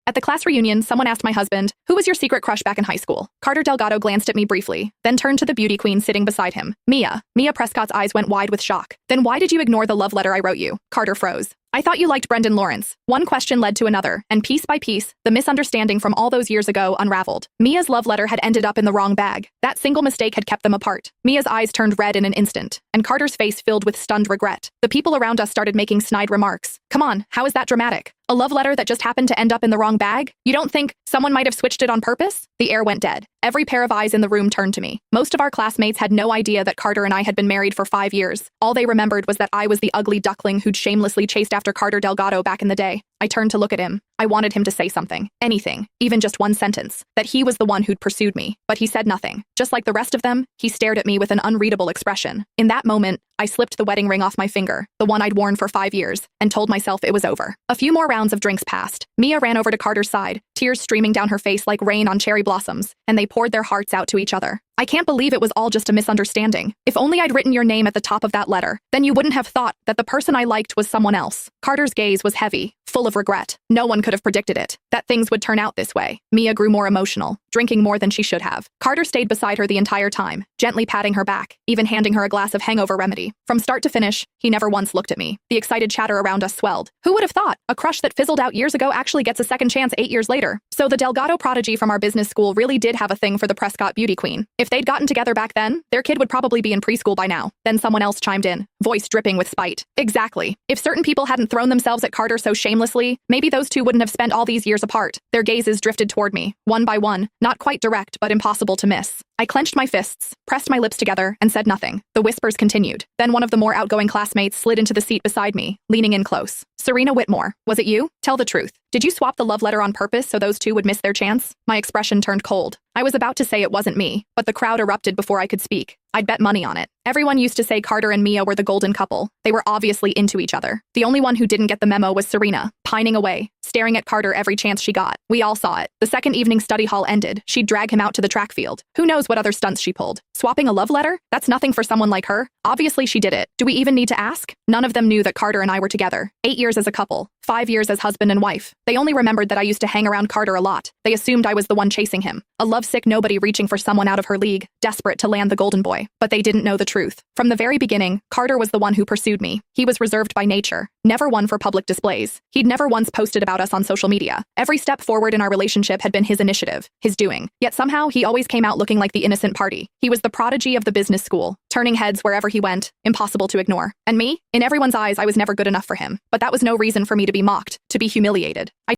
At the class reunion, someone asked my husband, "Who was your secret crush back in high school?" Carter Delgado glanced at me briefly, then turned to the beauty queen sitting beside him, Mia. Mia Prescott's eyes went wide with shock. "Then why did you ignore the love letter I wrote you?" Carter froze. "I thought you liked Brendan Lawrence." One question led to another, and piece by piece, the misunderstanding from all those years ago unraveled. Mia's love letter had ended up in the wrong bag. That single mistake had kept them apart. Mia's eyes turned red in an instant, and Carter's face filled with stunned regret. The people around us started making snide remarks. "Come on, how is that dramatic? A love letter that just happened to end up in the wrong bag? You don't think someone might have switched it on purpose?" The air went dead. Every pair of eyes in the room turned to me. Most of our classmates had no idea that Carter and I had been married for 5 years. All they remembered was that I was the ugly duckling who'd shamelessly chased after Carter Delgado back in the day. I turned to look at him. I wanted him to say something. Anything. Even just one sentence. That he was the one who'd pursued me. But he said nothing. Just like the rest of them, he stared at me with an unreadable expression. In that moment, I slipped the wedding ring off my finger, the one I'd worn for 5 years, and told myself it was over. A few more rounds of drinks passed. Mia ran over to Carter's side, tears streaming down her face like rain on cherry blossoms, and they poured their hearts out to each other. "I can't believe it was all just a misunderstanding. If only I'd written your name at the top of that letter, then you wouldn't have thought that the person I liked was someone else." Carter's gaze was heavy, full of regret. No one could have predicted it, that things would turn out this way. Mia grew more emotional, drinking more than she should have. Carter stayed beside her the entire time, gently patting her back, even handing her a glass of hangover remedy. From start to finish, he never once looked at me. The excited chatter around us swelled. Who would have thought? A crush that fizzled out years ago actually gets a second chance 8 years later. So the Delgado prodigy from our business school really did have a thing for the Prescott beauty queen. If they'd gotten together back then, their kid would probably be in preschool by now. Then someone else chimed in, voice dripping with spite. "Exactly. If certain people hadn't thrown themselves at Carter so shamelessly, maybe those two wouldn't have spent all these years apart." Their gazes drifted toward me, one by one, not quite direct but impossible to miss. I clenched my fists, pressed my lips together, and said nothing. The whispers continued. Then one of the more outgoing classmates slid into the seat beside me, leaning in close. "Serena Whitmore, was it you? Tell the truth. Did you swap the love letter on purpose so those two would miss their chance?" My expression turned cold. I was about to say it wasn't me, but the crowd erupted before I could speak. I'd bet money on it. Everyone used to say Carter and Mia were the golden couple. They were obviously into each other. The only one who didn't get the memo was Serena, pining away, staring at Carter every chance she got. We all saw it. The second evening study hall ended. She'd drag him out to the track field. Who knows what other stunts she pulled? Swapping a love letter? That's nothing for someone like her. Obviously she did it. Do we even need to ask? None of them knew that Carter and I were together. 8 years as a couple. 5 years as husband and wife. They only remembered that I used to hang around Carter a lot. They assumed I was the one chasing him. A lovesick nobody reaching for someone out of her league, desperate to land the golden boy. But they didn't know the truth. From the very beginning, Carter was the one who pursued me. He was reserved by nature, never one for public displays. He'd never once posted about us on social media. Every step forward in our relationship had been his initiative, his doing. Yet somehow, he always came out looking like the innocent party. He was the prodigy of the business school, turning heads wherever he went, impossible to ignore. And me? In everyone's eyes, I was never good enough for him. But that was no reason for me to be mocked, to be humiliated. I